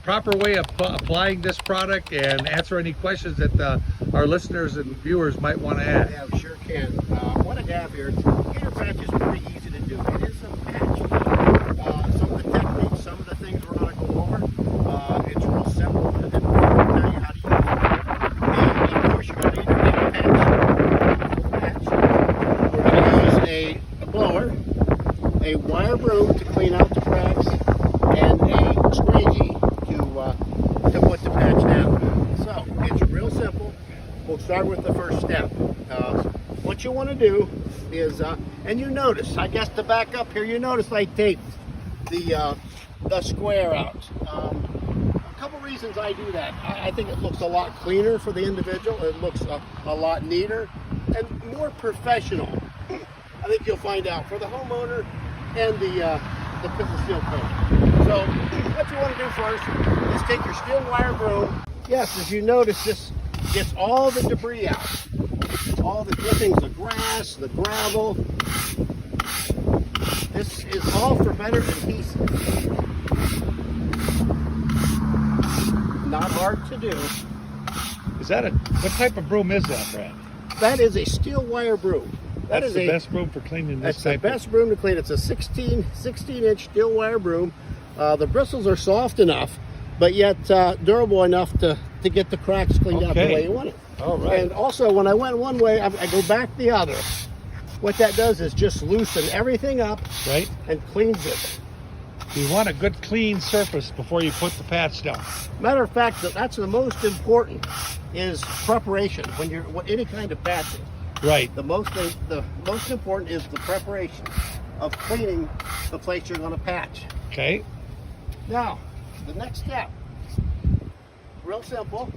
proper way of applying this product and answer any questions that our listeners and viewers might want to ask. Yeah, we sure can. What I have here, Gator patch is pretty easy to do. It is a patch. Some of the techniques, some of the things we're going to go over, it's real simple. And then we're going to tell you how to use it. And of course, you're going to need a patch. We're going to use a blower, a wire broom to clean out the cracks, and a squeegee to put the patch down. So it's real simple. We'll start with the first step. What you want to do is, and you notice, I guess to back up here, you notice I taped the square out. A couple reasons I do that. I think it looks a lot cleaner for the individual. It looks a lot neater and more professional. I think you'll find out for the homeowner and the seal coat. So what you want to do first is take your steel wire broom. Yes, as you notice, this gets all the debris out. All the clippings, the grass, the gravel. This is all for better adhesive. Not hard to do. Is that what type of broom is that, Brad? That is a steel wire broom. That's the best broom for cleaning this type. That's the best broom to clean. It's a 16-inch steel wire broom. The bristles are soft enough, but yet durable enough to get the cracks cleaned out the way you want it. All right. And also, when I went one way, I go back the other. What that does is just loosen everything up, right, and cleans it. You want a good clean surface before you put the patch down. Matter of fact, that's the most important is preparation when you're any kind of patching. Right. The most important is the preparation of cleaning the place you're going to patch. Okay. Now, the next step, real simple.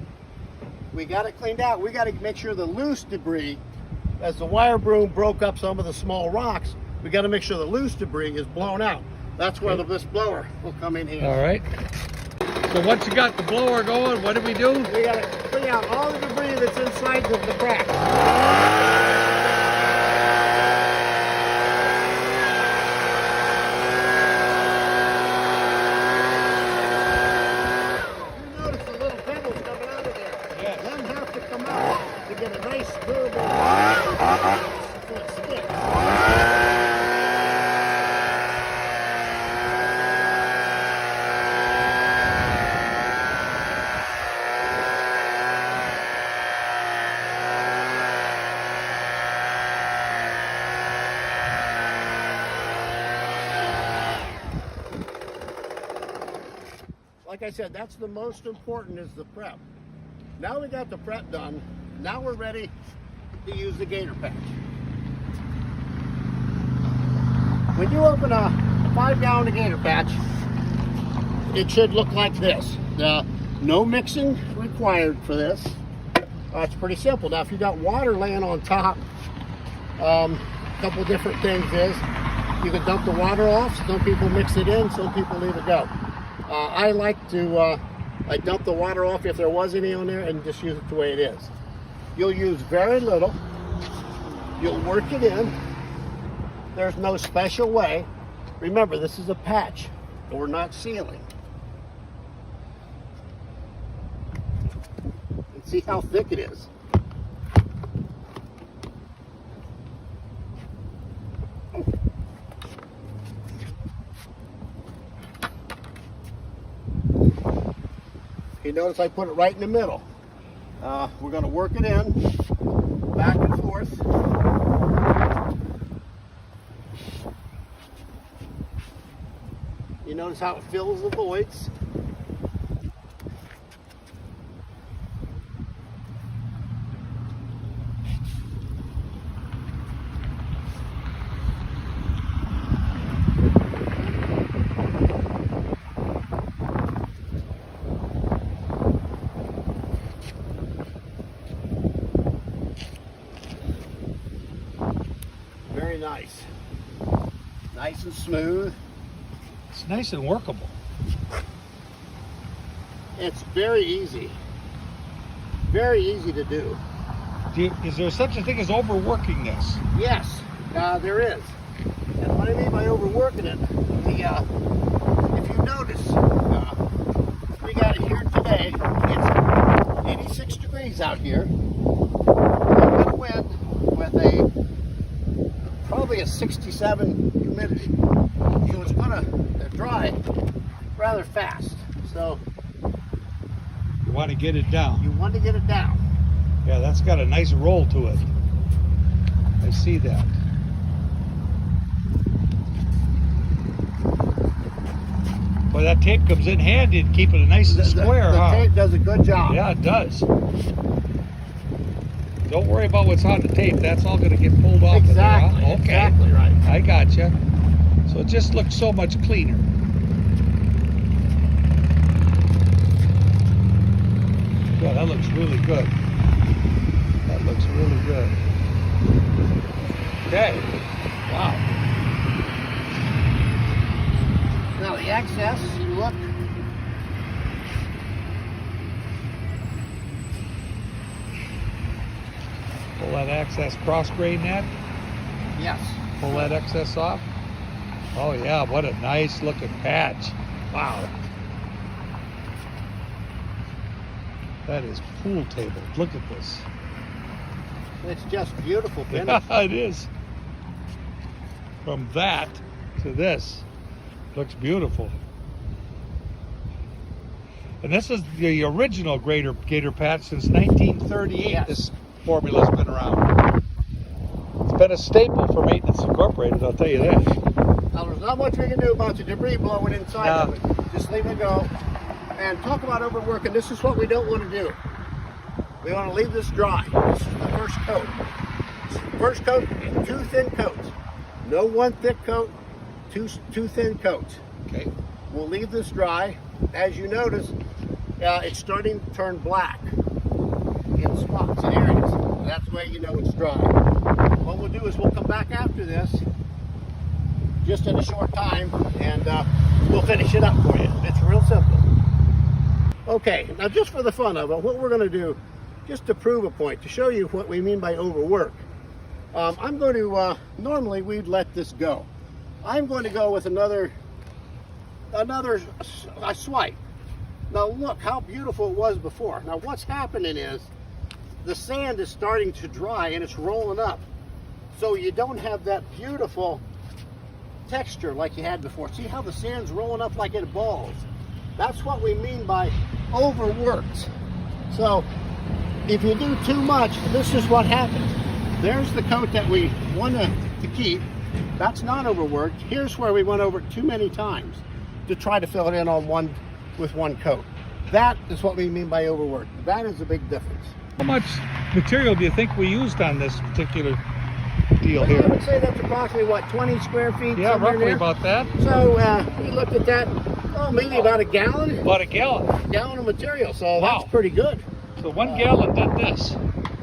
We got it cleaned out. We got to make sure the loose debris, as the wire broom broke up some of the small rocks, we got to make sure the loose debris is blown out. That's where this blower will come in here. All right. So once you got the blower going, what do? We got to clean out all the debris that's inside the cracks. Get a nice durable so it sticks. Like I said, that's the most important is the prep. Now we got the prep done. Now we're ready to use the Gator patch. When you open a 5-gallon Gator patch, it should look like this. No mixing required for this. It's pretty simple. Now, if you got water laying on top, a couple different things is you can dump the water off. Some people mix it in, some people leave it go. I like to I dump the water off if there was any on there and just use it the way it is. You'll use very little. You'll work it in. There's no special way. Remember, this is a patch, and we're not sealing. And see how thick it is. You notice I put it right in the middle. We're going to work it in, back and forth. You notice how it fills the voids. Very nice. Nice and smooth. It's nice and workable. It's very easy. Very easy to do. Is there such a thing as overworking this? Yes, there is. And what I mean by overworking it, if you notice, we got today. It's 86 degrees out here. A good wind with probably a 67 humidity. So it's gonna dry rather fast. So You want to get it down. you want to get it down. Yeah, that's got a nice roll to it. I see that. Well, that tape comes in handy and keep it nice and square, The huh? tape does a good job. Yeah, it does. Don't worry about what's on the tape. That's all going to get pulled off Exactly. of there, huh? Okay. Exactly right. I gotcha. So it just looks so much cleaner. Yeah, that looks really good. That looks really good. Okay. Wow. Now the excess, you look. Pull that excess cross grain net. Yes. Pull that excess off. Oh yeah, what a nice looking patch. Wow. That is pool table. Look at this. It's just beautiful finish. Yeah, it is. From that to this, looks beautiful. And this is the original Gator patch since 1938. Yes. This formula's been around. It's been a staple for Maintenance Incorporated, I'll tell you that. Now there's not much we can do about the debris blowing inside of it. Just leave it go. And talk about overworking. This is what we don't want to do. We want to leave this dry. This is the first coat. This is the first coat, 2 thin coats. No 1 thick coat, two thin coats. Okay. We'll leave this dry. As you notice, it's starting to turn black in spots and areas. That's the way you know it's dry. What we'll do is we'll come back after this just in a short time and we'll finish it up for you. It's real simple. Okay, now just for the fun of it, what we're going to do, just to prove a point, to show you what we mean by overwork, I'm going to, normally we'd let this go. I'm going to go with another swipe. Now look how beautiful it was before. Now what's happening is the sand is starting to dry and it's rolling up. So you don't have that beautiful texture like you had before. See how the sand's rolling up like it balls? That's what we mean by overworked. So if you do too much, this is what happens. There's the coat that we want to keep. That's not overworked. Here's where we went over it too many times to try to fill it in on with one coat. That is what we mean by overworked. That is a big difference. How much material do you think we used on this particular deal I here? would say that's approximately, what, 20 square feet? Yeah, somewhere roughly there. about that. So we looked at that, maybe about a gallon. About a gallon. Gallon of material, so Wow. that's pretty good. So 1 gallon did this.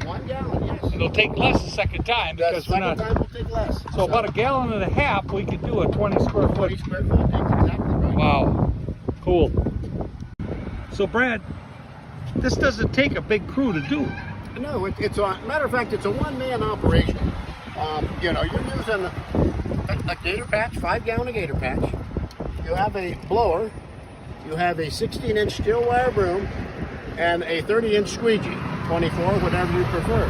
1 gallon, yes. It'll take less the second time The because we're second not. time will take less. So about a gallon and a half, we could do a 20 square 20 foot. square foot, that's exactly right. Wow, cool. So Brad, this doesn't take a big crew to do. No, it's a matter of fact, it's a one-man operation. You know, you're using a Gator patch, 5-gallon Gator patch. You have a blower, you have a 16-inch steel wire broom, and a 30-inch squeegee, 24, whatever you prefer.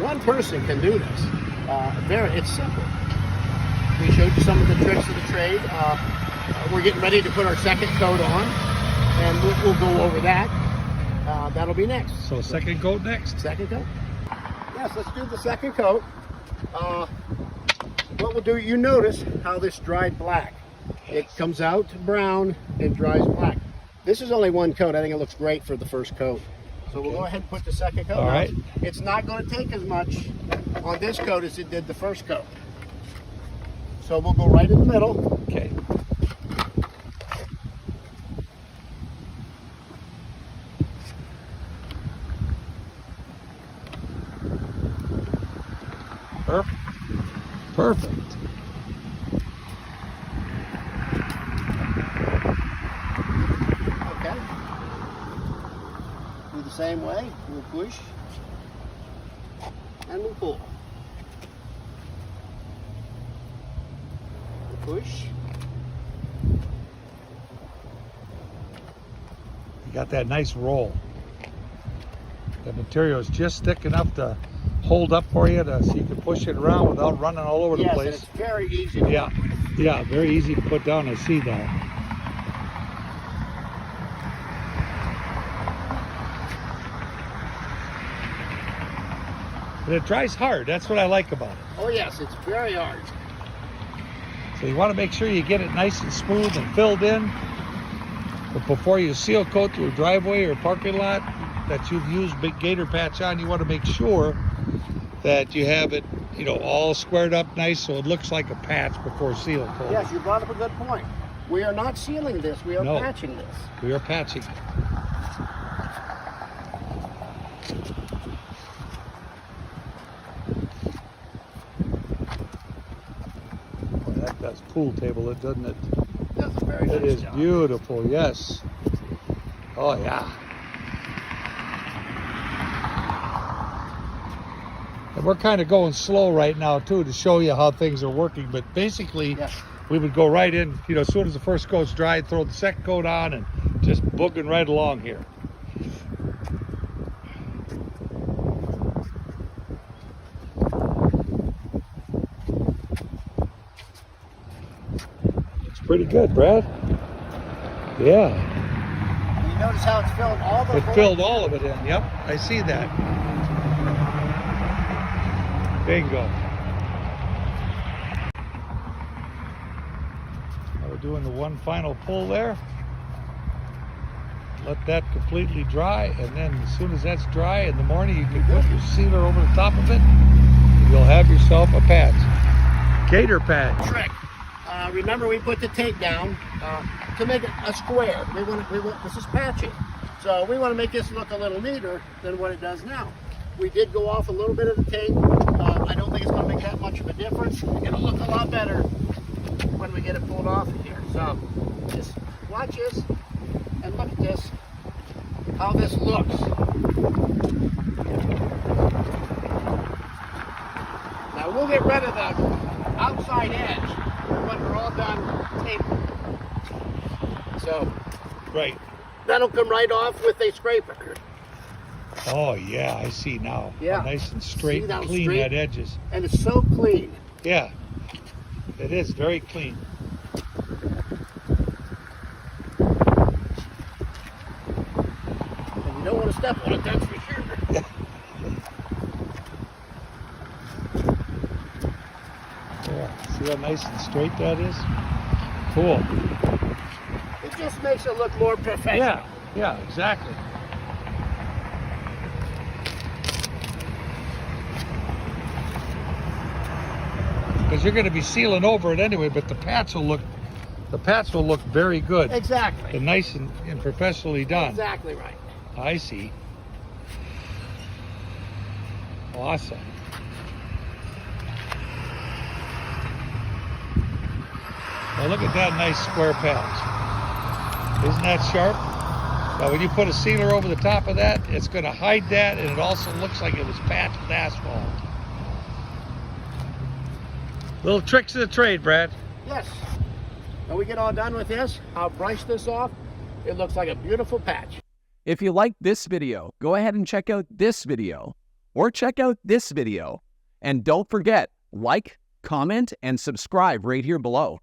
One person can do this. It's simple. We showed you some of the tricks of the trade. We're getting ready to put our second coat on, and we'll go over that. That'll be next. So second coat next. Second coat? Yes, let's do the second coat. What we'll do, you notice how this dried black. It comes out brown and dries black. This is only one coat. I think it looks great for the first coat. So we'll go ahead and put the second coat on. All right. It's not going to take as much on this coat as it did the first coat. So we'll go right in the middle. Okay. Perfect. Perfect. Okay. Do the same way. We'll push and we'll pull. We'll push. got that nice roll. The material is just thick enough to hold up for you, so you can push it around without running all over the Yes, place. and it's very easy to Yeah, yeah, very easy to put down. I see that. But it dries hard. That's what I like about it. Oh yes, it's very hard. So you want to make sure you get it nice and smooth and filled in. But before you seal coat your driveway or parking lot that you've used big Gator patch on, you want to make sure that you have it, you know, all squared up nice so it looks like a patch before seal coat. Yes, you brought up a good point. We are not sealing this, we are No. patching this. We are patching it. Boy, that does pool table it, doesn't it? That's a very It nice is job. beautiful, yes. Oh yeah. And we're kind of going slow right now too to show you how things are working, but basically Yes. we would go right in, you know, as soon as the first coat's dry, throw the second coat on and just booging right along here. It's pretty good, Brad. Yeah. You notice how it's filled all the It filled all of it in. Yep, I see that. Bingo. Now we're doing the one final pull there. Let that completely dry, and then as soon as that's dry in the morning, you can put your sealer over the top of it. You'll have yourself a patch. Gator patch. trick. Remember, we put the tape down to make it a square. We want this is patching, so we want to make this look a little neater than what it does now. We did go off a little bit of the tape. I don't think it's going to make that much of a difference. It'll look a lot better when we get it pulled off of here. So just watch this and look at this, how this looks. Now we'll get rid of the outside edge when we're all done taping. So Right. that'll come right off with a scraper. Oh yeah, I see now. Yeah. How nice and straight See how and clean straight? that edge is. And it's so clean. Yeah. It is very clean. And you don't want to step on it, that's for sure. Yeah. See how nice and straight that is? Cool. It just makes it look more professional. Yeah, yeah, exactly. Because you're going to be sealing over it anyway, but the patch will look very good Exactly. and nice and professionally done. Exactly right. I see. Awesome. Now look at that nice square patch. Isn't that sharp? Now when you put a sealer over the top of that, it's going to hide that, and it also looks like it was patched with asphalt. Little tricks of the trade, Brad. Yes. When we get all done with this, I'll brush this off. It looks like a beautiful patch. If you liked this video, go ahead and check out this video, or check out this video. And don't forget, like, comment, and subscribe right here below.